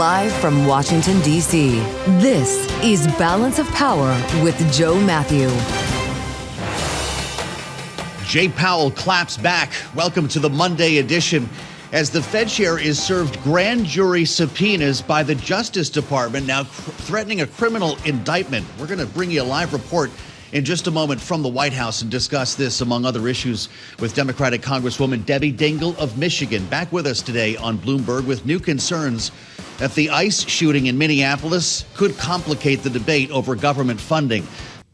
Live from Washington, D.C., this is Balance of Power with Joe Mathieu. Jay Powell claps back. Welcome to the Monday edition. As the Fed chair is served grand jury subpoenas by the Justice Department, now threatening a criminal indictment. We're going to bring you a live report in just a moment from the White House and discuss this, among other issues, with Democratic Congresswoman Debbie Dingell of Michigan. Back with us today on Bloomberg with new concerns that the ICE shooting in Minneapolis could complicate the debate over government funding.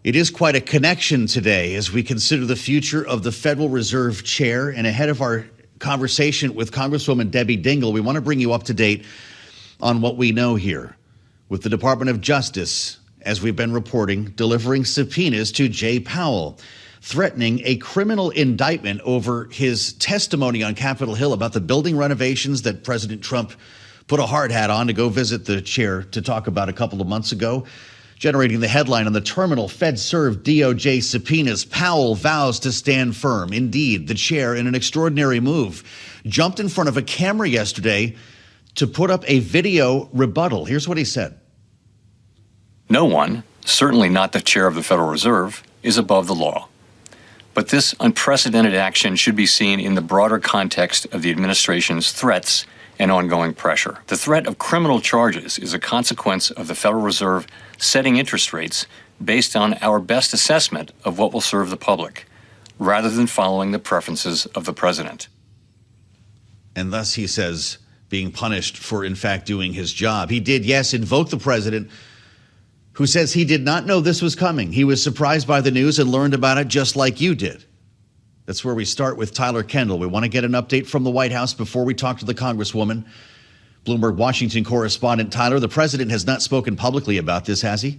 It is quite a connection today as we consider the future of the Federal Reserve chair. And ahead of our conversation with Congresswoman Debbie Dingell, we want to bring you up to date on what we know here with the Department of Justice, as we've been reporting, delivering subpoenas to Jay Powell, threatening a criminal indictment over his testimony on Capitol Hill about the building renovations that President Trump put a hard hat on to go visit the chair to talk about a couple of months ago, generating the headline on the terminal Fed-served DOJ subpoenas. Powell vows to stand firm. Indeed, the chair, in an extraordinary move, jumped in front of a camera yesterday to put up a video rebuttal. Here's what he said. No one, certainly not the chair of the Federal Reserve, is above the law. But this unprecedented action should be seen in the broader context of the administration's threats and ongoing pressure. The threat of criminal charges is a consequence of the Federal Reserve setting interest rates based on our best assessment of what will serve the public, rather than following the preferences of the president. And thus, he says, being punished for, in fact, doing his job. He did, yes, invoke the president, who says he did not know this was coming. He was surprised by the news and learned about it just like you did. That's where we start with Tyler Kendall. We want to get an update from the White House before we talk to the Congresswoman. Bloomberg Washington correspondent Tyler, the president has not spoken publicly about this, has he?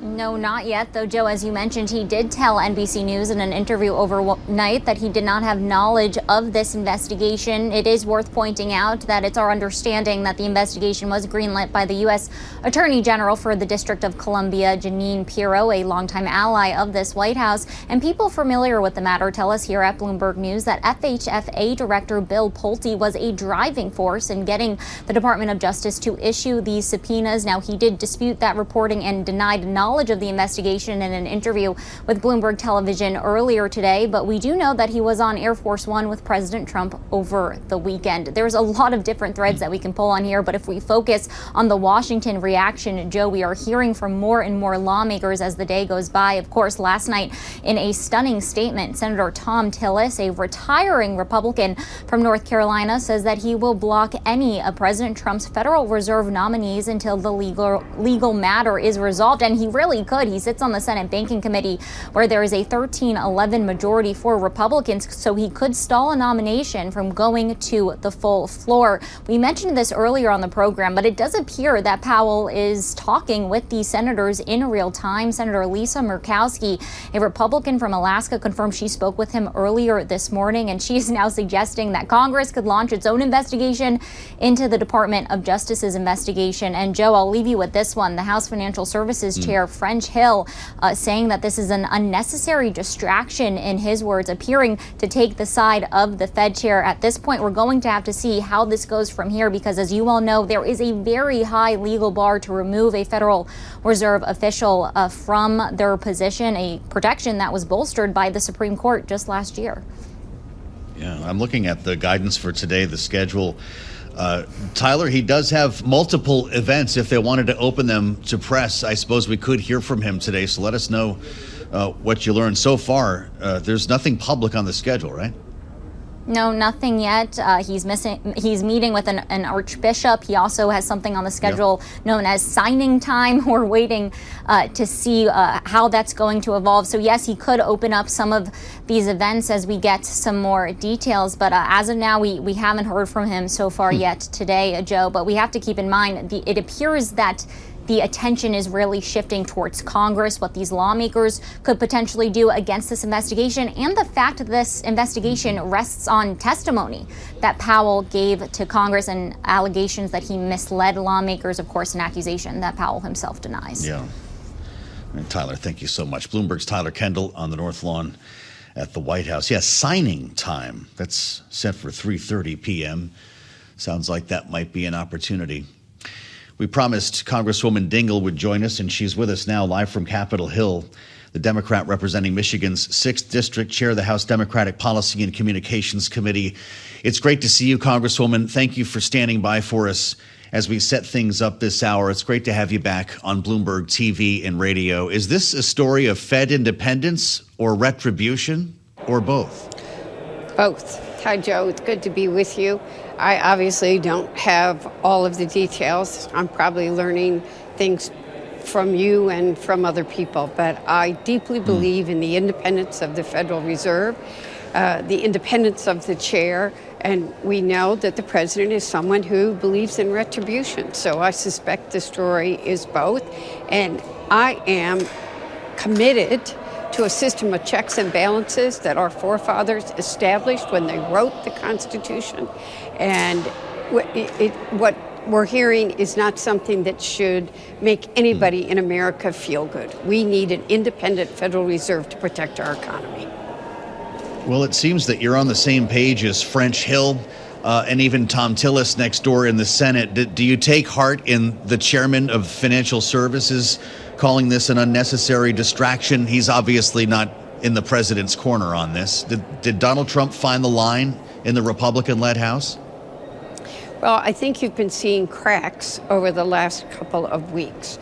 No, not yet, though, Joe, as you mentioned, he did tell NBC News in an interview overnight that he did not have knowledge of this investigation. It is worth pointing out that it's our understanding that the investigation was greenlit by the U.S. Attorney General for the District of Columbia, Jeanne, a longtime ally of this White House. And people familiar with the matter tell us here at Bloomberg News that FHFA Director Bill Pulte was a driving force in getting the Department of Justice to issue these subpoenas. Now, he did dispute that reporting and denied knowledge of the investigation in an interview with Bloomberg Television earlier today, but we do know that he was on Air Force One with President Trump over the weekend. There's a lot of different threads that we can pull on here, but if we focus on the Washington reaction, Joe, we are hearing from more and more lawmakers as the day goes by. Of course, last night in a stunning statement, Senator Thom Tillis, a retiring Republican from North Carolina, says that he will block any of President Trump's Federal Reserve nominees until the legal matter is resolved, and he really could. He sits on the Senate Banking Committee where there is a 13-11 majority for Republicans, so he could stall a nomination from going to the full floor. We mentioned this earlier on the program, but it does appear that Powell is talking with these senators in real time. Senator Lisa Murkowski, a Republican from Alaska, confirmed she spoke with him earlier this morning, and she is now suggesting that Congress could launch its own investigation into the Department of Justice's investigation. And Joe, I'll leave you with this one. The House Financial Services Chair, French Hill, saying that this is an unnecessary distraction, in his words, appearing to take the side of the Fed chair. At this point, we're going to have to see how this goes from here, because as you all know, there is a very high legal bar to remove a Federal Reserve official from their position, a protection that was bolstered by the Supreme Court just last year. Yeah, I'm looking at the guidance for today, the schedule. Tyler, he does have multiple events. If they wanted to open them to press, I suppose we could hear from him today. So let us know what you learned so far. There's nothing public on the schedule, right? No, nothing yet. He's meeting with an archbishop. He also has something on the schedule known as signing time. We're waiting to see how that's going to evolve. So yes, he could open up some of these events as we get some more details. But as of now, we haven't heard from him so far yet today, Joe. But we have to keep in mind, it appears that the attention is really shifting towards Congress, what these lawmakers could potentially do against this investigation, and the fact that this investigation rests on testimony that Powell gave to Congress and allegations that he misled lawmakers, of course, an accusation that Powell himself denies. Yeah. And Tyler, thank you so much. Bloomberg's Tyler Kendall on the North Lawn at the White House. Yes, signing time. That's set for 3:30 p.m. Sounds like that might be an opportunity. We promised Congresswoman Dingell would join us, and she's with us now live from Capitol Hill. The Democrat representing Michigan's 6th District, chair of the House Democratic Policy and Communications Committee. It's great to see you, Congresswoman. Thank you for standing by for us as we set things up this hour. It's great to have you back on Bloomberg TV and radio. Is this a story of Fed independence or retribution, or both? Both. Hi, Joe. It's good to be with you. I obviously don't have all of the details. I'm probably learning things from you and from other people, but I deeply believe in the independence of the Federal Reserve, the independence of the chair, and we know that the president is someone who believes in retribution. So I suspect the story is both, and I am committed to a system of checks and balances that our forefathers established when they wrote the Constitution. And what we're hearing is not something that should make anybody in America feel good. We need an independent Federal Reserve to protect our economy. Well, it seems that you're on the same page as French Hill and even Tom Tillis next door in the Senate. Do you take heart in the chairman of Financial Services calling this an unnecessary distraction? He's obviously not in the president's corner on this. Did Donald Trump find the line in the Republican-led House? Well, I think you've been seeing cracks over the last couple of weeks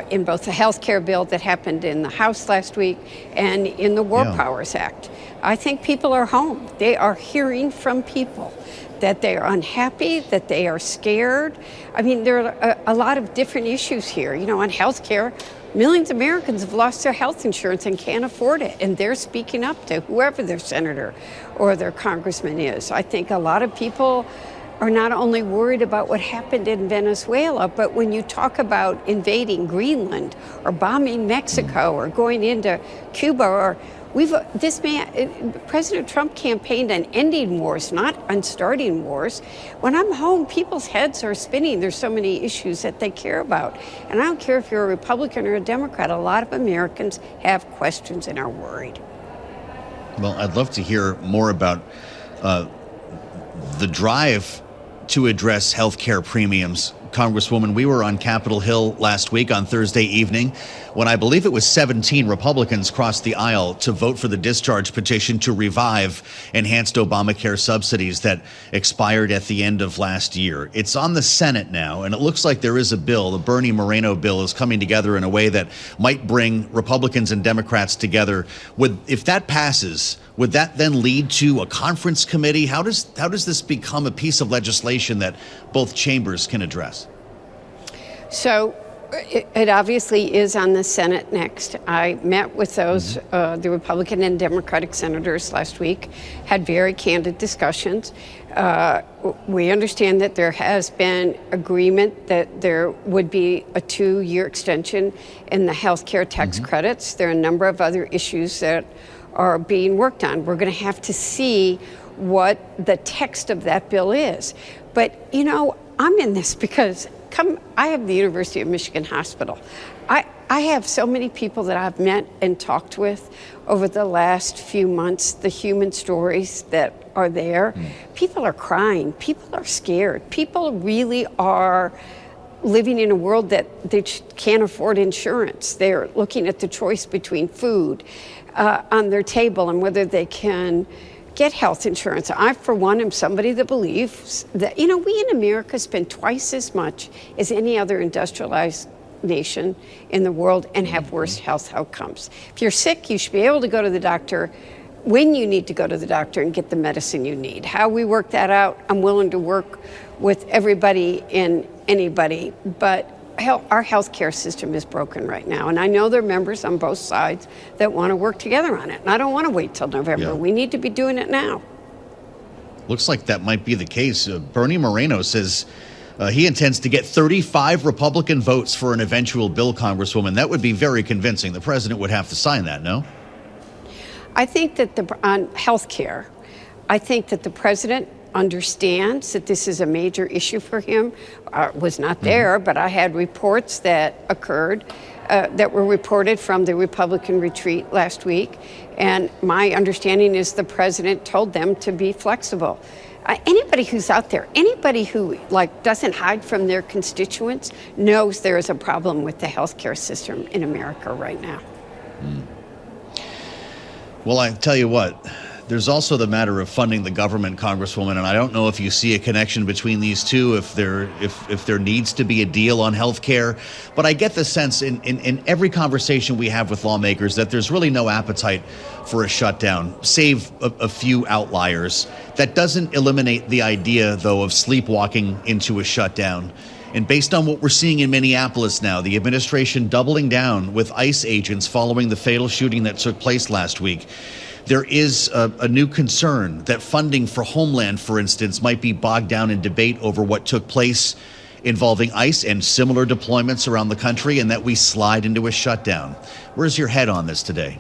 in both the health care bill that happened in the House last week and in the War Powers Act. I think people are home. They are hearing from people that they are unhappy, that they are scared. I mean, there are a lot of different issues here. You know, on health care, millions of Americans have lost their health insurance and can't afford it, and they're speaking up to whoever their senator or their congressman is. I think a lot of people are not only worried about what happened in Venezuela, but when you talk about invading Greenland or bombing Mexico or going into Cuba, or President Trump campaigned on ending wars, not on starting wars. When I'm home, people's heads are spinning. There's so many issues that they care about. And I don't care if you're a Republican or a Democrat, a lot of Americans have questions and are worried. Well, I'd love to hear more about the drive to address health care premiums. Congresswoman, we were on Capitol Hill last week on Thursday evening when I believe it was 17 Republicans crossed the aisle to vote for the discharge petition to revive enhanced Obamacare subsidies that expired at the end of last year. It's on the Senate now, and it looks like there is a bill. The Bernie Moreno bill is coming together in a way that might bring Republicans and Democrats together. If that passes, would that then lead to a conference committee? How does this become a piece of legislation that both chambers can address? So it obviously is on the Senate next. I met with those, the Republican and Democratic senators last week, had very candid discussions. We understand that there has been agreement that there would be a 2-year extension in the health care tax credits. There are a number of other issues that are being worked on. We're going to have to see what the text of that bill is. But, you know, I'm in this because I have the University of Michigan Hospital. I have so many people that I've met and talked with over the last few months, the human stories that are there. People are crying. People are scared. People really are living in a world that they can't afford insurance. They're looking at the choice between food on their table and whether they can get health insurance. I, for one, am somebody that believes that, you know, we in America spend twice as much as any other industrialized nation in the world and have worse health outcomes. If you're sick, you should be able to go to the doctor when you need to go to the doctor and get the medicine you need. How we work that out, I'm willing to work with everybody and anybody, but our health care system is broken right now. And I know there are members on both sides that want to work together on it. And I don't want to wait till November. Yeah. We need to be doing it now. Looks like that might be the case. Bernie Moreno says he intends to get 35 Republican votes for an eventual bill, Congresswoman. That would be very convincing. The president would have to sign that, no? I think that on health care, I think that the president understands that this is a major issue for him. Was not there, but I had reports that occurred that were reported from the Republican retreat last week. And my understanding is the president told them to be flexible. Anybody who's out there, anybody who doesn't hide from their constituents knows there is a problem with the healthcare system in America right now. Well, I tell you what, there's also the matter of funding the government, Congresswoman, and I don't know if you see a connection between these two, if there needs to be a deal on health care. But I get the sense in every conversation we have with lawmakers that there's really no appetite for a shutdown, save a few outliers. That doesn't eliminate the idea, though, of sleepwalking into a shutdown. And based on what we're seeing in Minneapolis now, the administration doubling down with ICE agents following the fatal shooting that took place last week, there is a new concern that funding for Homeland, for instance, might be bogged down in debate over what took place involving ICE and similar deployments around the country, and that we slide into a shutdown. Where's your head on this today?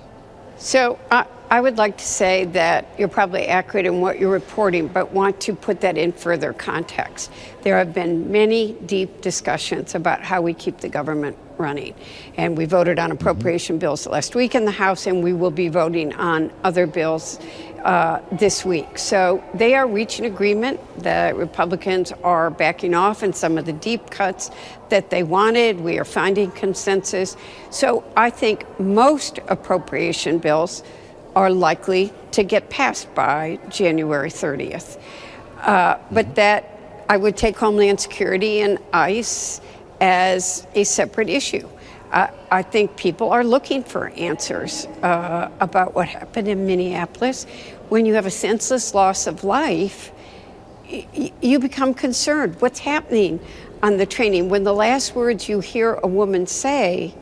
So I would like to say that you're probably accurate in what you're reporting, but want to put that in further context. There have been many deep discussions about how we keep the government running. And we voted on appropriation bills last week in the House, and we will be voting on other bills this week. So they are reaching agreement. The Republicans are backing off in some of the deep cuts that they wanted. We are finding consensus. So I think most appropriation bills are likely to get passed by January 30th. But that I would take Homeland Security and ICE as a separate issue. I think people are looking for answers about what happened in Minneapolis. When you have a senseless loss of life, you become concerned. What's happening on the training? When the last words you hear a woman say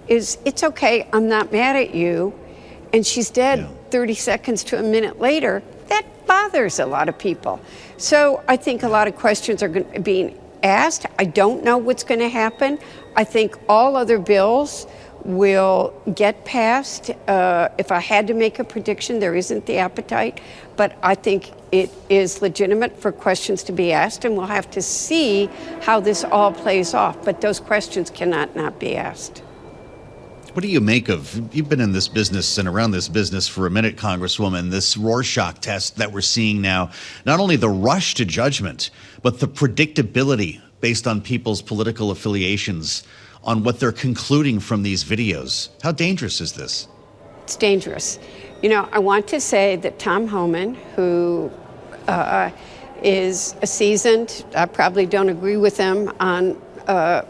is, "It's okay, I'm not mad at you," and she's dead 30 seconds to a minute later, that bothers a lot of people. So I think a lot of questions are being asked. I don't know what's going to happen. I think all other bills will get passed. If I had to make a prediction, there isn't the appetite, but I think it is legitimate for questions to be asked, and we'll have to see how this all plays off. But those questions cannot not be asked. What do you make of, you've been in this business and around this business for a minute, Congresswoman, this Rorschach test that we're seeing now, not only the rush to judgment, but the predictability based on people's political affiliations on what they're concluding from these videos. How dangerous is this? It's dangerous. You know, I want to say that Tom Homan, who is a seasoned, I probably don't agree with him on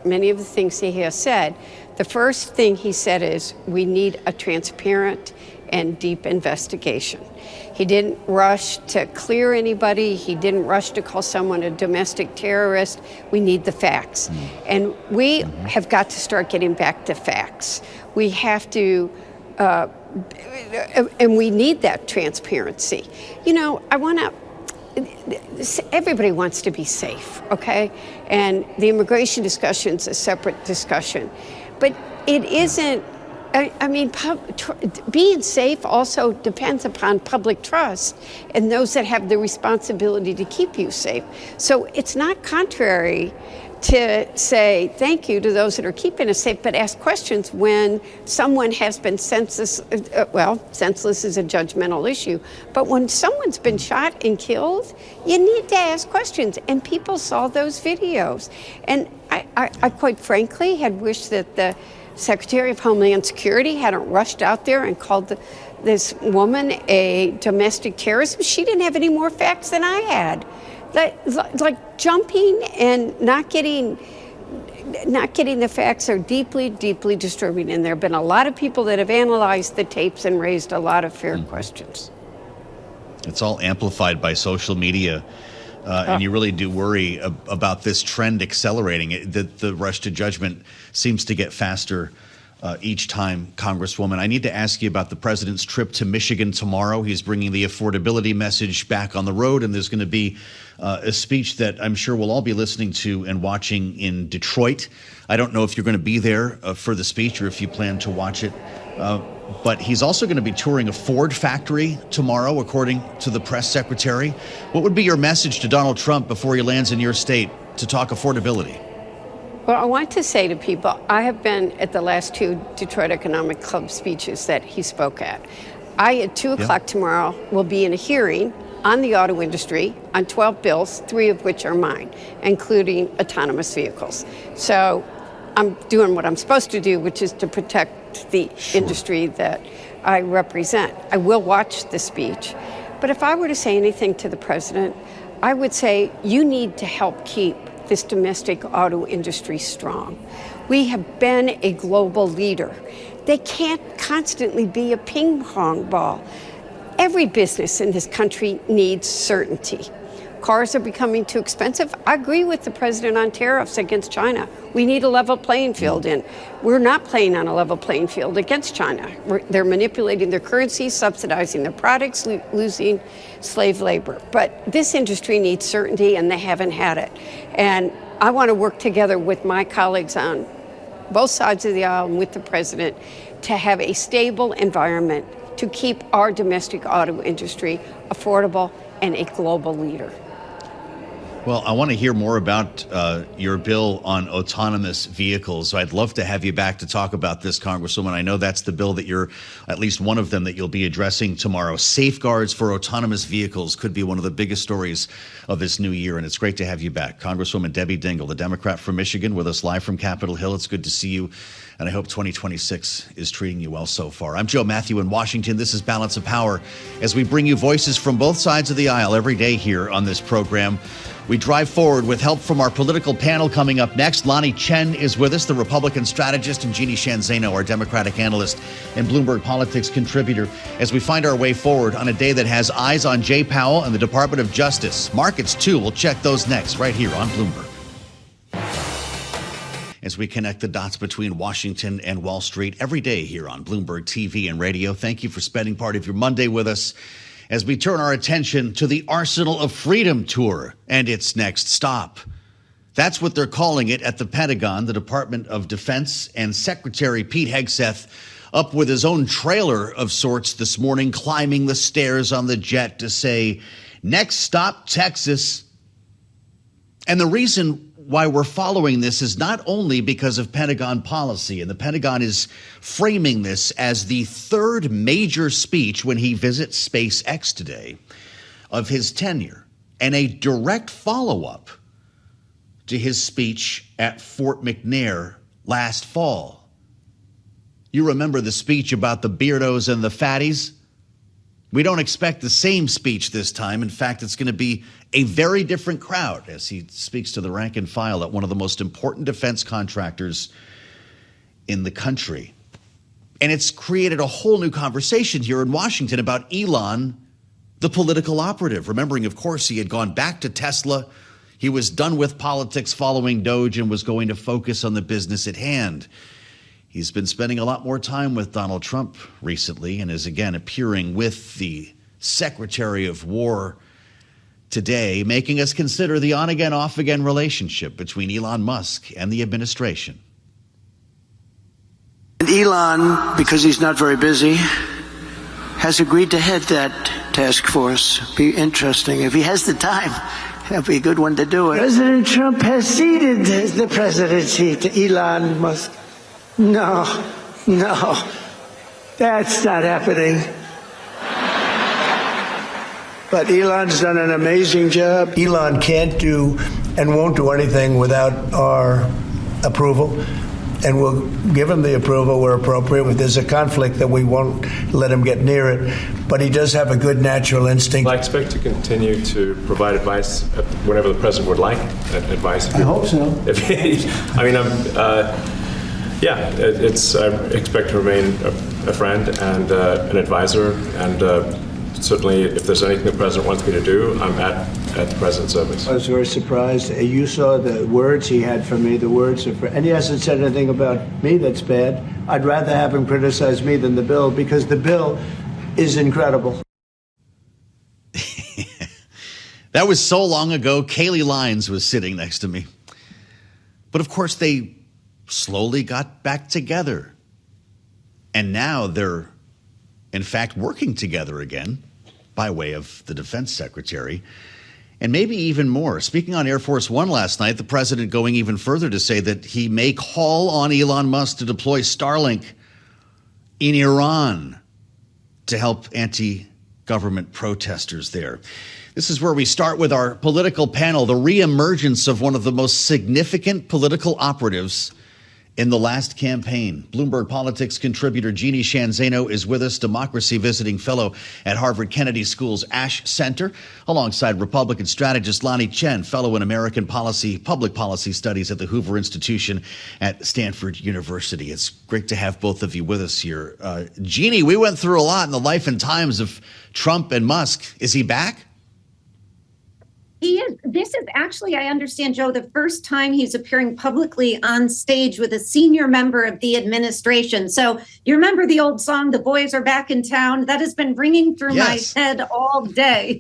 many of the things he has said. The first thing he said is, we need a transparent and deep investigation. He didn't rush to clear anybody. He didn't rush to call someone a domestic terrorist. We need the facts. And we have got to start getting back to facts. We have to, and we need that transparency. You know, everybody wants to be safe, okay? And the immigration discussion is a separate discussion. But it isn't, I mean, being safe also depends upon public trust and those that have the responsibility to keep you safe. So it's not contrary to say thank you to those that are keeping us safe, but ask questions when someone has been senseless. Well, senseless is a judgmental issue, but when someone's been shot and killed, you need to ask questions. And people saw those videos. And I quite frankly had wished that the Secretary of Homeland Security hadn't rushed out there and called this woman a domestic terrorist. She didn't have any more facts than I had. Like jumping and not getting the facts are deeply, deeply disturbing. And there have been a lot of people that have analyzed the tapes and raised a lot of fair questions. It's all amplified by social media. And you really do worry about this trend accelerating. The rush to judgment seems to get faster each time, Congresswoman. I need to ask you about the president's trip to Michigan tomorrow. He's bringing the affordability message back on the road, and there's going to be a speech that I'm sure we'll all be listening to and watching in Detroit. I don't know if you're going to be there for the speech or if you plan to watch it. But he's also going to be touring a Ford factory tomorrow, according to the press secretary. What would be your message to Donald Trump before he lands in your state to talk affordability? Well, I want to say to people, I have been at the last two Detroit Economic Club speeches that he spoke at. I, at 2 o'clock tomorrow, will be in a hearing on the auto industry on 12 bills, 3 of which are mine, including autonomous vehicles. So I'm doing what I'm supposed to do, which is to protect the industry that I represent. I will watch the speech. But if I were to say anything to the president, I would say you need to help keep this domestic auto industry strong. We have been a global leader. They can't constantly be a ping pong ball. Every business in this country needs certainty. Cars are becoming too expensive. I agree with the president on tariffs against China. We need a level playing field, and we're not playing on a level playing field against China. They're manipulating their currency, subsidizing their products, losing slave labor. But this industry needs certainty, and they haven't had it. And I want to work together with my colleagues on both sides of the aisle and with the president to have a stable environment to keep our domestic auto industry affordable and a global leader. Well, I want to hear more about your bill on autonomous vehicles. So I'd love to have you back to talk about this, Congresswoman. I know that's the bill that you're, at least one of them, that you'll be addressing tomorrow. Safeguards for autonomous vehicles could be one of the biggest stories of this new year, and it's great to have you back. Congresswoman Debbie Dingell, the Democrat from Michigan, with us live from Capitol Hill. It's good to see you, and I hope 2026 is treating you well so far. I'm Joe Mathieu in Washington. This is Balance of Power, as we bring you voices from both sides of the aisle every day here on this program. We drive forward with help from our political panel coming up next. Chen is with us, the Republican strategist, and Jeanne Zaino, our Democratic analyst and Bloomberg politics contributor, as we find our way forward on a day that has eyes on Jay Powell and the Department of Justice. Markets, too. We'll check those next, right here on Bloomberg. As we connect the dots between Washington and Wall Street every day here on Bloomberg TV and radio. Thank you for spending part of your Monday with us as we turn our attention to the Arsenal of Freedom tour and its next stop. That's what they're calling it at the Pentagon. The Department of Defense and Secretary Pete Hegseth up with his own trailer of sorts this morning, climbing the stairs on the jet to say, next stop, Texas. And the reason why we're following this is not only because of Pentagon policy, and the Pentagon is framing this as the third major speech when he visits SpaceX today of his tenure, and a direct follow-up to his speech at Fort McNair last fall. You remember the speech about the beardos and the fatties? We don't expect the same speech this time. In fact, it's going to be a very different crowd as he speaks to the rank and file at one of the most important defense contractors in the country. And it's created a whole new conversation here in Washington about Elon, the political operative. Remembering, of course, he had gone back to Tesla. He was done with politics following Doge and was going to focus on the business at hand. He's been spending a lot more time with Donald Trump recently and is again appearing with the Secretary of War today, making us consider the on-again, off-again relationship between Elon Musk and the administration. And Elon, because he's not very busy, has agreed to head that task force. Be interesting. If he has the time, that'd be a good one to do it. President Trump has ceded the presidency to Elon Musk. No, that's not happening. But Elon's done an amazing job. Elon can't do and won't do anything without our approval, and we'll give him the approval where appropriate. If there's a conflict, that we won't let him get near it. But he does have a good natural instinct. I expect to continue to provide advice whenever the president would like advice. I hope so. I expect to remain a friend and an advisor, and certainly if there's anything the president wants me to do, I'm at the president's service. I was very surprised. You saw the words he had for me, and he hasn't said anything about me that's bad. I'd rather have him criticize me than the bill, because the bill is incredible. That was so long ago. Kaylee Lyons was sitting next to me. But of course, they slowly got back together. And now they're, in fact, working together again by way of the defense secretary, and maybe even more. Speaking on Air Force One last night, the president going even further to say that he may call on Elon Musk to deploy Starlink in Iran to help government protesters there. This is where we start with our political panel, the reemergence of one of the most significant political operatives in the last campaign. Bloomberg Politics contributor Jeanne Zaino is with us, democracy visiting fellow at Harvard Kennedy School's Ash Center, alongside Republican strategist Lanhee Chen, fellow in American public policy studies at the Hoover Institution at Stanford University. It's great to have both of you with us here. Jeanne, we went through a lot in the life and times of Trump and Musk. Is he back? He is. This is actually, I understand, Joe, the first time he's appearing publicly on stage with a senior member of the administration. So you remember the old song, "The Boys Are Back in Town"? That has been ringing through my head all day.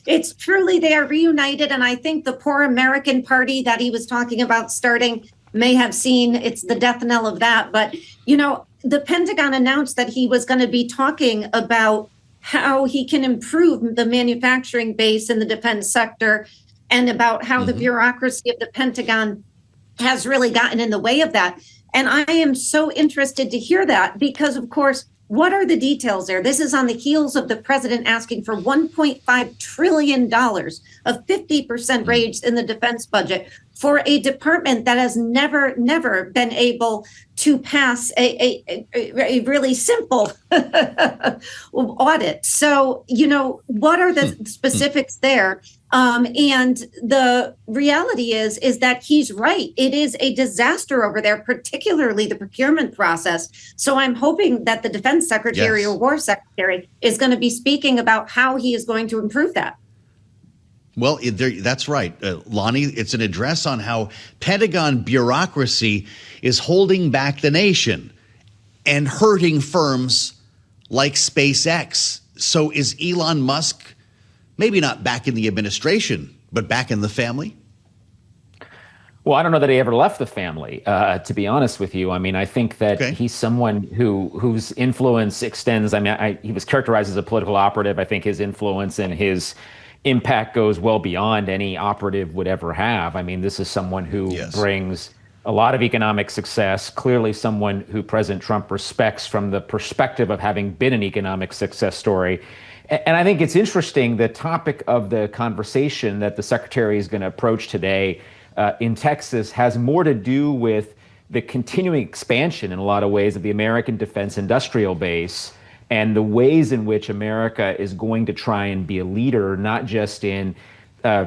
It's truly, they are reunited. And I think the poor American party that he was talking about starting may have seen it's the death knell of that. But, you know, the Pentagon announced that he was going to be talking about how he can improve the manufacturing base in the defense sector and about how the bureaucracy of the Pentagon has really gotten in the way of that. And I am so interested to hear that because, of course, what are the details there? This is on the heels of the president asking for $1.5 trillion, a 50% raise in the defense budget for a department that has never been able to pass a really simple audit. So, you know, what are the specifics there? And the reality is that he's right. It is a disaster over there, particularly the procurement process. So I'm hoping that the defense secretary or war secretary is going to be speaking about how he is going to improve that. Well, that's right, Lanhee. It's an address on how Pentagon bureaucracy is holding back the nation and hurting firms like SpaceX. So is Elon Musk maybe not back in the administration, but back in the family? Well, I don't know that he ever left the family, to be honest with you. I mean, I think that he's someone whose influence extends. I mean, he was characterized as a political operative. I think his influence and his impact goes well beyond any operative would ever have. I mean, this is someone who brings a lot of economic success, clearly someone who President Trump respects from the perspective of having been an economic success story. And I think it's interesting, the topic of the conversation that the secretary is going to approach today in Texas has more to do with the continuing expansion in a lot of ways of the American defense industrial base and the ways in which America is going to try and be a leader, not just in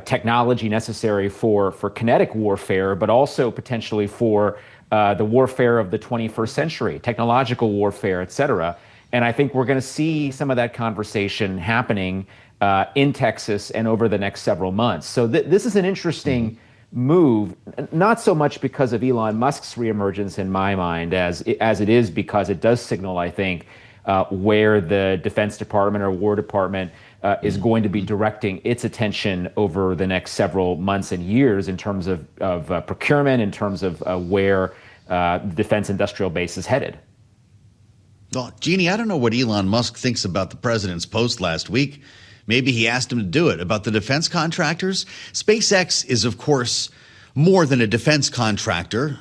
technology necessary for kinetic warfare, but also potentially for the warfare of the 21st century, technological warfare, et cetera. And I think we're going to see some of that conversation happening in Texas and over the next several months. So this is an interesting move, not so much because of Elon Musk's reemergence in my mind, as it is because it does signal, I think, where the Defense Department or War Department is going to be directing its attention over the next several months and years in terms of procurement, in terms of where the defense industrial base is headed. Well, Jeanne, I don't know what Elon Musk thinks about the president's post last week. Maybe he asked him to do it about the defense contractors. SpaceX is, of course, more than a defense contractor.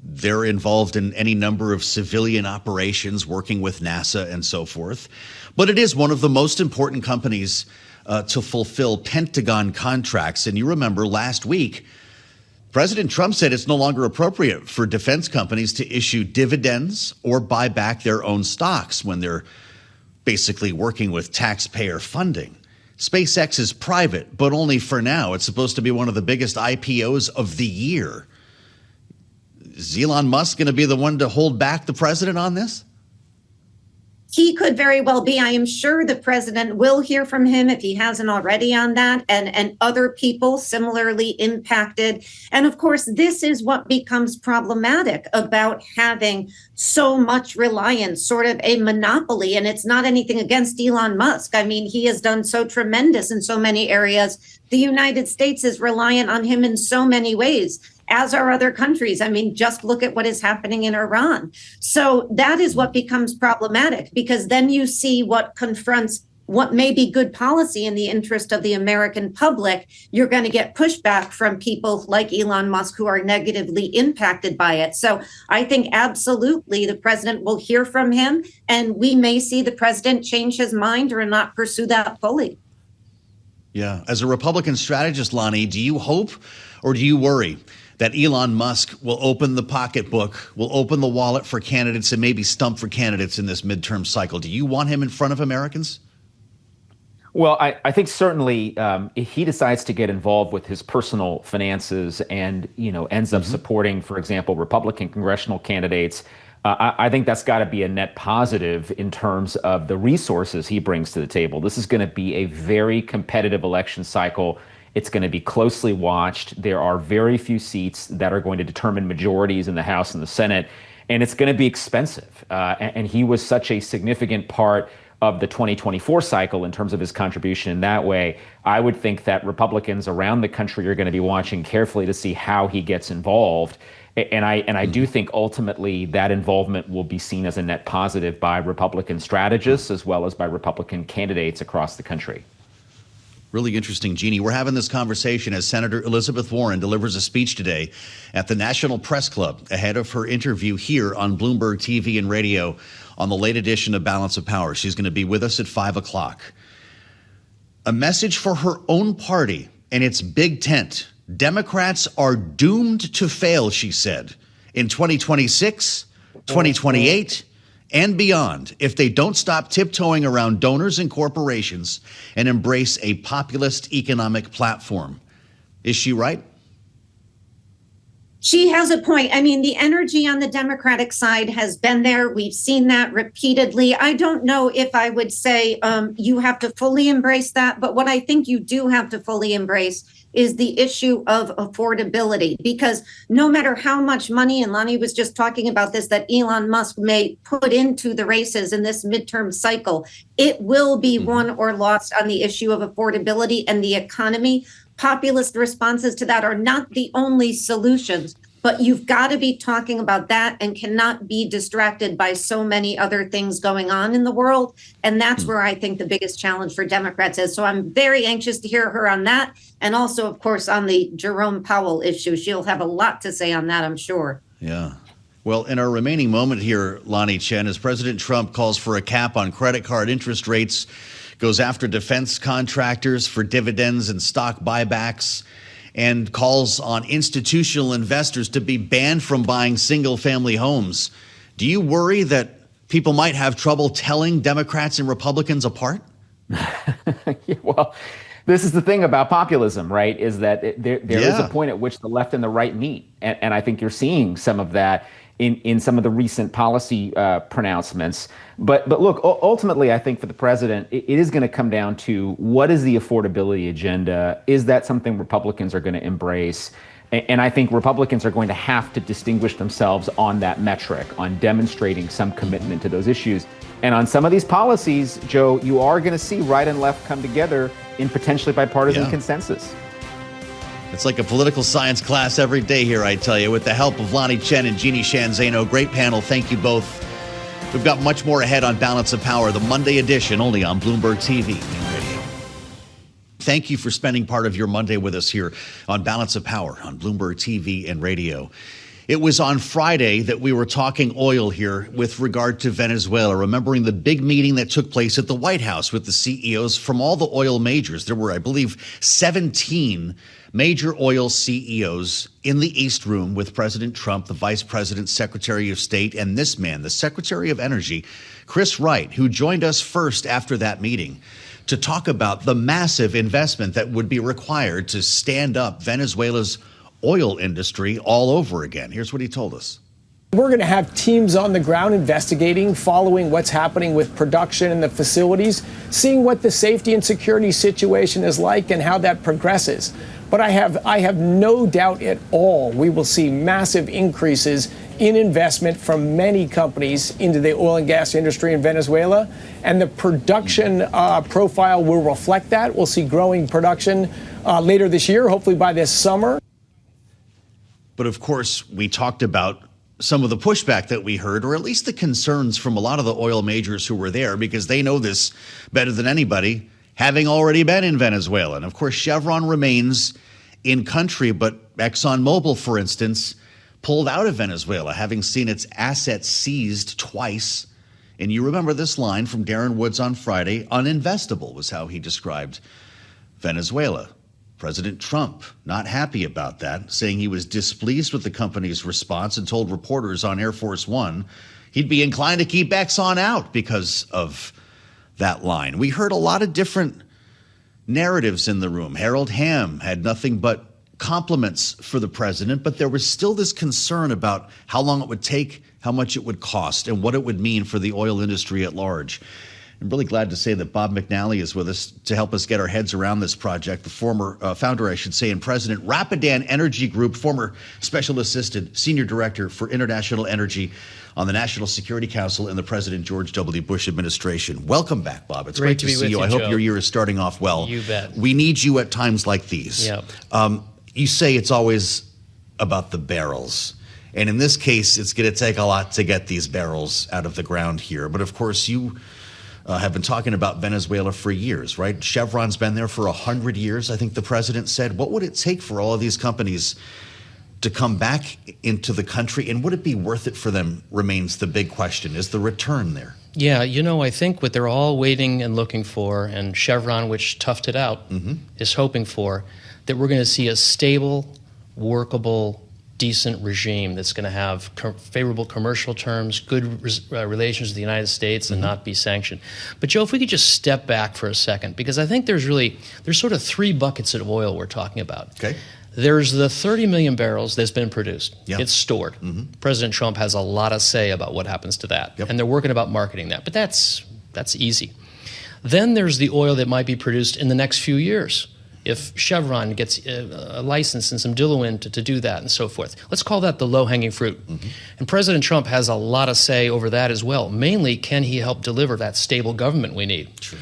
They're involved in any number of civilian operations, working with NASA and so forth. But it is one of the most important companies to fulfill Pentagon contracts. And you remember last week, President Trump said it's no longer appropriate for defense companies to issue dividends or buy back their own stocks when they're basically working with taxpayer funding. SpaceX is private, but only for now. It's supposed to be one of the biggest IPOs of the year. Is Elon Musk going to be the one to hold back the president on this? He could very well be. I am sure the president will hear from him if he hasn't already on that, and other people similarly impacted. And of course, this is what becomes problematic about having so much reliance, sort of a monopoly. And it's not anything against Elon Musk. I mean, he has done so tremendous in so many areas. The United States is reliant on him in so many ways, as are other countries. I mean, just look at what is happening in Iran. So that is what becomes problematic, because then you see what confronts what may be good policy in the interest of the American public, you're going to get pushback from people like Elon Musk who are negatively impacted by it. So I think absolutely the president will hear from him, and we may see the president change his mind or not pursue that fully. Yeah. As a Republican strategist, Lanhee, do you hope or do you worry that Elon Musk will open the pocketbook, will open the wallet for candidates and maybe stump for candidates in this midterm cycle? Do you want him in front of Americans? Well, I think certainly if he decides to get involved with his personal finances and, ends up supporting, for example, Republican congressional candidates, I think that's got to be a net positive in terms of the resources he brings to the table. This is going to be a very competitive election cycle. It's going to be closely watched. There are very few seats that are going to determine majorities in the House and the Senate, and it's going to be expensive. And he was such a significant part of the 2024 cycle in terms of his contribution in that way. I would think that Republicans around the country are going to be watching carefully to see how he gets involved. And I do think ultimately that involvement will be seen as a net positive by Republican strategists as well as by Republican candidates across the country. Really interesting, Jeanne. We're having this conversation as Senator Elizabeth Warren delivers a speech today at the National Press Club ahead of her interview here on Bloomberg TV and radio on the late edition of Balance of Power. She's going to be with us at 5 o'clock. A message for her own party and its big tent. Democrats are doomed to fail, she said, in 2026, 2028, and beyond if they don't stop tiptoeing around donors and corporations and embrace a populist economic platform. Is she right? She has a point. I mean, the energy on the Democratic side has been there. We've seen that repeatedly. I don't know if I would say you have to fully embrace that, but what I think you do have to fully embrace is the issue of affordability, because no matter how much money, and Lanhee was just talking about this, that Elon Musk may put into the races in this midterm cycle, it will be won or lost on the issue of affordability and the economy. Populist responses to that are not the only solutions, but you've got to be talking about that and cannot be distracted by so many other things going on in the world. And that's where I think the biggest challenge for Democrats is. So I'm very anxious to hear her on that. And also, of course, on the Jerome Powell issue. She'll have a lot to say on that, I'm sure. Yeah. Well, in our remaining moment here, Lanhee, Chen, as President Trump calls for a cap on credit card interest rates, goes after defense contractors for dividends and stock buybacks, and calls on institutional investors to be banned from buying single-family homes. Do you worry that people might have trouble telling Democrats and Republicans apart? Yeah, well, this is the thing about populism, right, is that there is a point at which the left and the right meet. And I think you're seeing some of that in some of the recent policy pronouncements. But look, ultimately, I think for the president, it is going to come down to what is the affordability agenda? Is that something Republicans are going to embrace? And I think Republicans are going to have to distinguish themselves on that metric, on demonstrating some commitment to those issues. And on some of these policies, Joe, you are going to see right and left come together in potentially bipartisan consensus. It's like a political science class every day here, I tell you, with the help of Lanhee, Chen, and Jeanne Zaino. Great panel. Thank you both. We've got much more ahead on Balance of Power, the Monday edition, only on Bloomberg TV and radio. Thank you for spending part of your Monday with us here on Balance of Power on Bloomberg TV and radio. It was on Friday that we were talking oil here with regard to Venezuela, remembering the big meeting that took place at the White House with the CEOs from all the oil majors. There were, I believe, 17 major oil CEOs in the East Room with President Trump, the Vice President, Secretary of State, and this man, the Secretary of Energy, Chris Wright, who joined us first after that meeting to talk about the massive investment that would be required to stand up Venezuela's oil industry all over again. Here's what he told us. We're going to have teams on the ground investigating, following what's happening with production in the facilities, seeing what the safety and security situation is like and how that progresses. But I have no doubt at all we will see massive increases in investment from many companies into the oil and gas industry in Venezuela. And the production profile will reflect that. We'll see growing production later this year, hopefully by this summer. But of course, we talked about some of the pushback that we heard, or at least the concerns from a lot of the oil majors who were there, because they know this better than anybody, having already been in Venezuela. And of course, Chevron remains in country, but ExxonMobil, for instance, pulled out of Venezuela, having seen its assets seized twice. And you remember this line from Darren Woods on Friday, uninvestable was how he described Venezuela. President Trump not happy about that, saying he was displeased with the company's response and told reporters on Air Force One he'd be inclined to keep Exxon out because of that line. We heard a lot of different narratives in the room. Harold Hamm had nothing but compliments for the president, but there was still this concern about how long it would take, how much it would cost, and what it would mean for the oil industry at large. I'm really glad to say that Bob McNally is with us to help us get our heads around this project. The former founder, I should say, and president, Rapidan Energy Group, former special assistant, senior director for international energy on the National Security Council in the President George W. Bush administration. Welcome back, Bob. It's great to see you. I hope your year is starting off well. You bet. We need you at times like these. Yep. You say it's always about the barrels. And in this case, it's going to take a lot to get these barrels out of the ground here. But of course, you have been talking about Venezuela for years, right? Chevron's been there for 100 years, I think the president said. What would it take for all of these companies to come back into the country? And would it be worth it for them remains the big question. Is the return there? Yeah, I think what they're all waiting and looking for, and Chevron, which toughed it out, is hoping for, that we're going to see a stable, workable, decent regime that's going to have favorable commercial terms, good relations with the United States, and not be sanctioned. But Joe, if we could just step back for a second, because I think there's sort of three buckets of oil we're talking about. Okay. There's the 30 million barrels that's been produced. Yep. It's stored. President Trump has a lot of say about what happens to that. Yep. And they're working about marketing that. But that's easy. Then there's the oil that might be produced in the next few years, if Chevron gets a license and some diluent to do that and so forth. Let's call that the low-hanging fruit. And President Trump has a lot of say over that as well. Mainly, can he help deliver that stable government we need? True.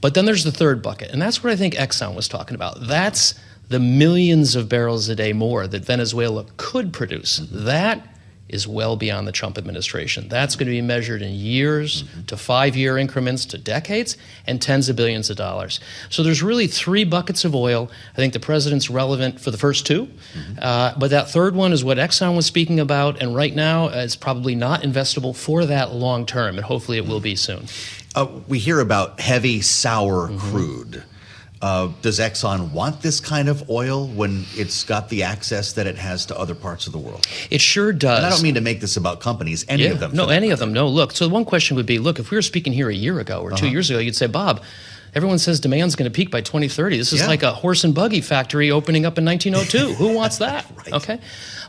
But then there's the third bucket, and that's what I think Exxon was talking about. That's the millions of barrels a day more that Venezuela could produce. That is well beyond the Trump administration. That's going to be measured in years to 5-year increments to decades and tens of billions of dollars. So there's really three buckets of oil. I think the president's relevant for the first two, but that third one is what Exxon was speaking about, and right now it's probably not investable for that long term, and hopefully it will be soon. We hear about heavy, sour crude. Does Exxon want this kind of oil when it's got the access that it has to other parts of the world? It sure does. And I don't mean to make this about companies, any of them. No, any of them. No, look, so one question would be, look, if we were speaking here a year ago or 2 years ago, you'd say, Bob, everyone says demand's going to peak by 2030. This is like a horse and buggy factory opening up in 1902. Who wants that? Right. Okay.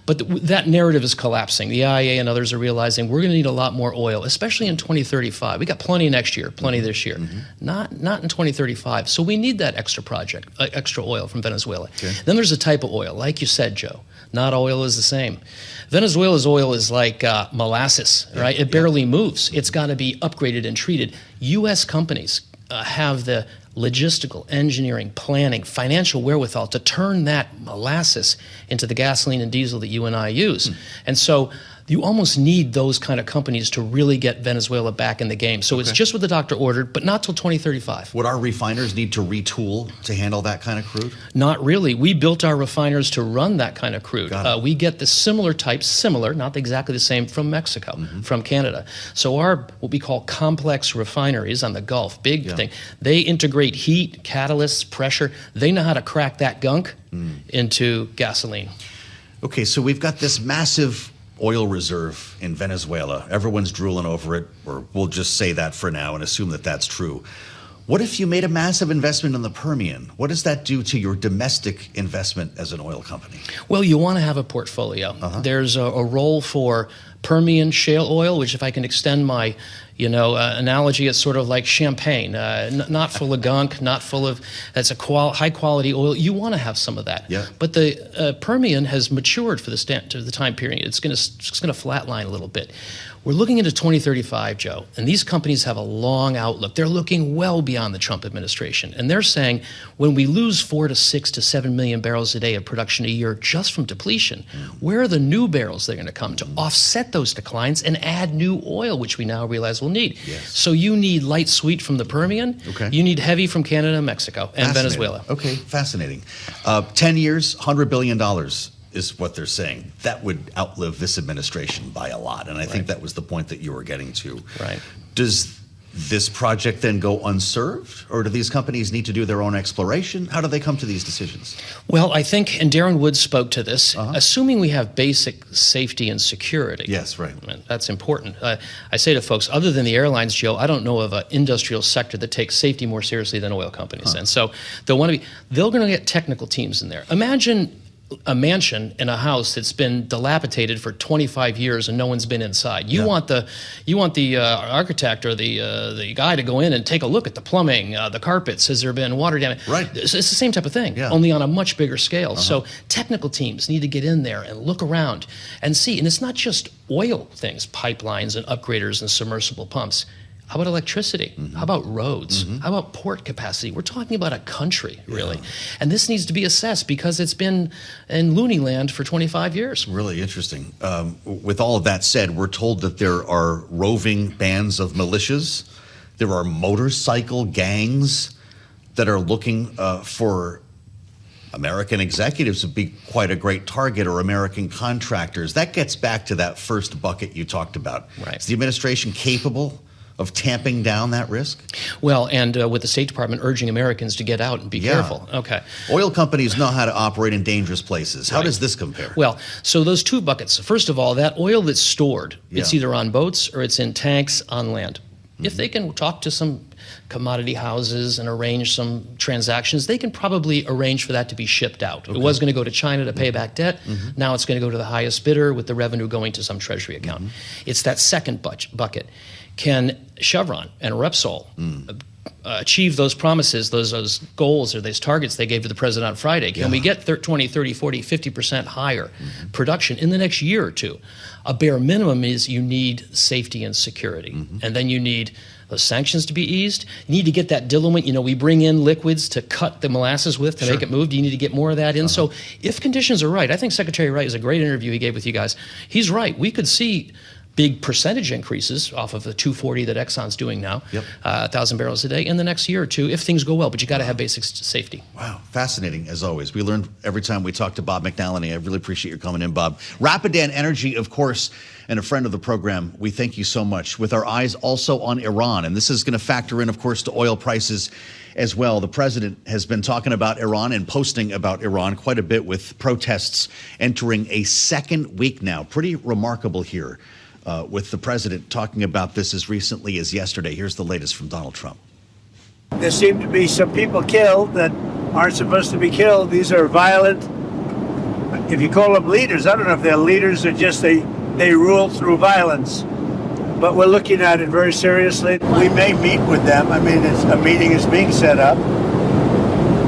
But that narrative is collapsing. The IEA and others are realizing we're going to need a lot more oil, especially in 2035. We got plenty next year, plenty this year. Not in 2035. So we need that extra oil from Venezuela. Okay. Then there's a type of oil, like you said, Joe. Not all oil is the same. Venezuela's oil is like molasses, right? It barely moves. It's got to be upgraded and treated. U.S. companies have the logistical, engineering, planning, financial wherewithal to turn that molasses into the gasoline and diesel that you and I use. And so you almost need those kind of companies to really get Venezuela back in the game. So it's just what the doctor ordered, but not till 2035. Would our refiners need to retool to handle that kind of crude? Not really. We built our refiners to run that kind of crude. We get the similar types, not exactly the same, from Mexico, from Canada. So our, what we call complex refineries on the Gulf, big thing, they integrate heat, catalysts, pressure. They know how to crack that gunk into gasoline. Okay, so we've got this massive oil reserve in Venezuela. Everyone's drooling over it, or we'll just say that for now and assume that that's true. What if you made a massive investment in the Permian? What does that do to your domestic investment as an oil company? Well, you want to have a portfolio. There's a role for Permian shale oil, which, if I can extend my analogy, it's sort of like champagne, not full of gunk, not full of, that's a high quality oil. You want to have some of that. But the Permian has matured for the time period. It's going to flatline a little bit. We're looking into 2035, Joe, and these companies have a long outlook. They're looking well beyond the Trump administration. And they're saying when we lose 4 to 6 to 7 million barrels a day of production a year just from depletion, where are the new barrels that are going to come to offset those declines and add new oil, which we now realize we'll need? Yes. So you need light sweet from the Permian. Okay. You need heavy from Canada, Mexico, and Venezuela. Okay, fascinating. 10 years, $100 billion. Is what they're saying. That would outlive this administration by a lot. And I think that was the point that you were getting to. Right. Does this project then go unserved? Or do these companies need to do their own exploration? How do they come to these decisions? Well, I think, and Darren Woods spoke to this, assuming we have basic safety and security. Yes, right. That's important. I say to folks, other than the airlines, Joe, I don't know of an industrial sector that takes safety more seriously than oil companies. And so they're going to get technical teams in there. Imagine a mansion in a house that's been dilapidated for 25 years and no one's been inside. You want the architect or the guy to go in and take a look at the plumbing, the carpets. Has there been water damage? Right. It's the same type of thing, only on a much bigger scale. So technical teams need to get in there and look around and see. And it's not just oil things, pipelines and upgraders and submersible pumps. How about electricity? How about roads? How about port capacity? We're talking about a country, really. And this needs to be assessed because it's been in loony land for 25 years. Really interesting. With all of that said, we're told that there are roving bands of militias. There are motorcycle gangs that are looking for American executives to be quite a great target, or American contractors. That gets back to that first bucket you talked about. Right. Is the administration capable of tamping down that risk? Well, and with the State Department urging Americans to get out and be careful. Okay. Oil companies know how to operate in dangerous places. How does this compare? Well, so those two buckets. First of all, that oil that's stored, it's either on boats or it's in tanks on land. If they can talk to some commodity houses and arrange some transactions, they can probably arrange for that to be shipped out. It was going to go to China to pay back debt. Now it's going to go to the highest bidder with the revenue going to some treasury account. It's that second bucket. Can Chevron and Repsol achieve those promises, those goals or those targets they gave to the president on Friday? Can we get 20, 30, 40, 50% higher production in the next year or two? A bare minimum is you need safety and security. And then you need those sanctions to be eased. You need to get that diluent. We bring in liquids to cut the molasses with to make it move. You need to get more of that in. So if conditions are right, I think Secretary Wright is a great interview he gave with you guys. He's right. We could see big percentage increases off of the 240 that Exxon's doing now, 1,000 barrels a day in the next year or two if things go well. But you got to have basic safety. Wow, fascinating as always. We learn every time we talk to Bob McNally. I really appreciate your coming in, Bob. Rapidan Energy, of course, and a friend of the program. We thank you so much. With our eyes also on Iran, and this is going to factor in, of course, to oil prices as well. The president has been talking about Iran and posting about Iran quite a bit, with protests entering a second week now. Pretty remarkable here. With the president talking about this as recently as yesterday. Here's the latest from Donald Trump. There seem to be some people killed that aren't supposed to be killed. These are violent. If you call them leaders, I don't know if they're leaders or just they rule through violence. But we're looking at it very seriously. We may meet with them. I mean, a meeting is being set up.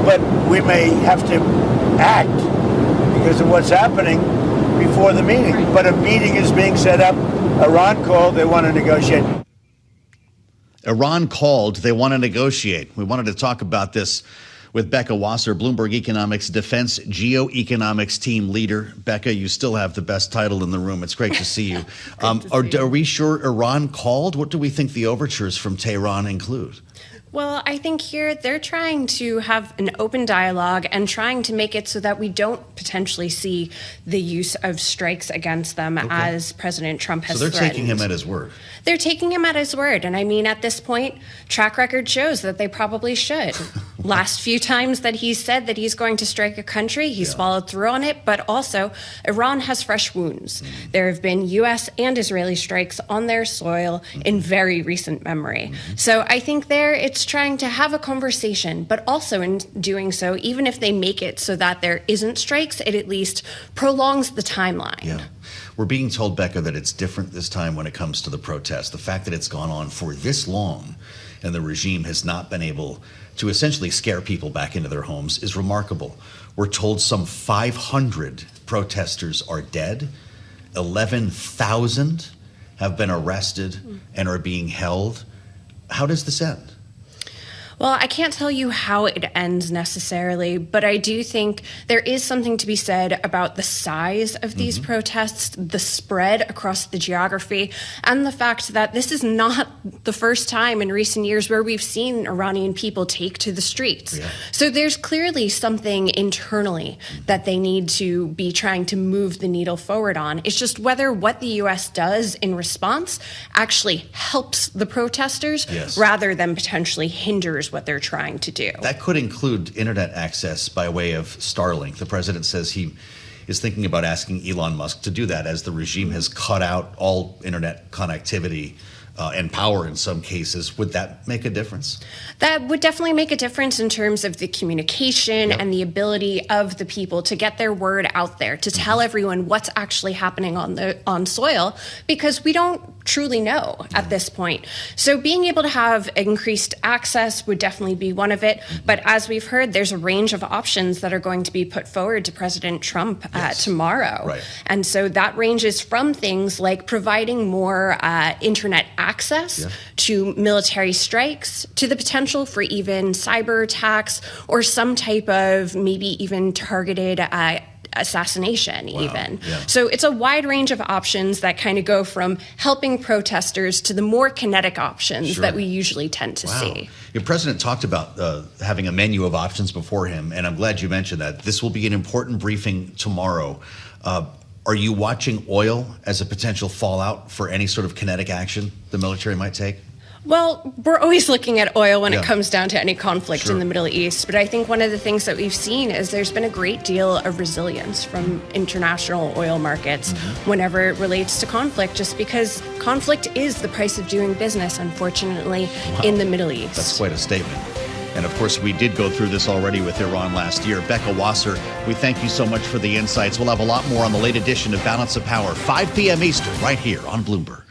But we may have to act because of what's happening before the meeting. But a meeting is being set up. Iran called, they want to negotiate. Iran called, they want to negotiate. We wanted to talk about this with Becca Wasser, Bloomberg Economics Defense Geoeconomics Team Leader. Becca, you still have the best title in the room. It's great to see you. Are we sure Iran called? What do we think the overtures from Tehran include? Well, I think here they're trying to have an open dialogue and trying to make it so that we don't potentially see the use of strikes against them as President Trump has threatened. So they're taking him at his word. They're taking him at his word. And I mean, at this point, track record shows that they probably should. Last few times that he's said that he's going to strike a country, he's followed through on it. But also, Iran has fresh wounds. There have been U.S. and Israeli strikes on their soil in very recent memory. So I think it's trying to have a conversation, but also in doing so, even if they make it so that there isn't strikes, it at least prolongs the timeline. Yeah. We're being told, Becca, that it's different this time when it comes to the protest. The fact that it's gone on for this long and the regime has not been able to essentially scare people back into their homes is remarkable. We're told some 500 protesters are dead, 11,000 have been arrested and are being held. How does this end? Well, I can't tell you how it ends necessarily, but I do think there is something to be said about the size of these protests, the spread across the geography, and the fact that this is not the first time in recent years where we've seen Iranian people take to the streets. Yeah. So there's clearly something internally that they need to be trying to move the needle forward on. It's just whether what the U.S. does in response actually helps the protesters rather than potentially hinders what they're trying to do. That could include internet access by way of Starlink. The president says he is thinking about asking Elon Musk to do that, as the regime has cut out all internet connectivity and power in some cases. Would that make a difference? That would definitely make a difference in terms of the communication and the ability of the people to get their word out there, to tell everyone what's actually happening on soil, because we don't truly know at this point. So being able to have increased access would definitely be one of it. But as we've heard, there's a range of options that are going to be put forward to President Trump tomorrow. Right. And so that ranges from things like providing more internet access to military strikes, to the potential for even cyber attacks or some type of maybe even targeted assassination even. So it's a wide range of options that kind of go from helping protesters to the more kinetic options that we usually tend to see. The president talked about having a menu of options before him, and I'm glad you mentioned that. This will be an important briefing tomorrow. Are you watching oil as a potential fallout for any sort of kinetic action the military might take? Well, we're always looking at oil when it comes down to any conflict in the Middle East. But I think one of the things that we've seen is there's been a great deal of resilience from international oil markets whenever it relates to conflict, just because conflict is the price of doing business, unfortunately, in the Middle East. That's quite a statement. And of course, we did go through this already with Iran last year. Becca Wasser, we thank you so much for the insights. We'll have a lot more on the late edition of Balance of Power, 5 p.m. Eastern, right here on Bloomberg.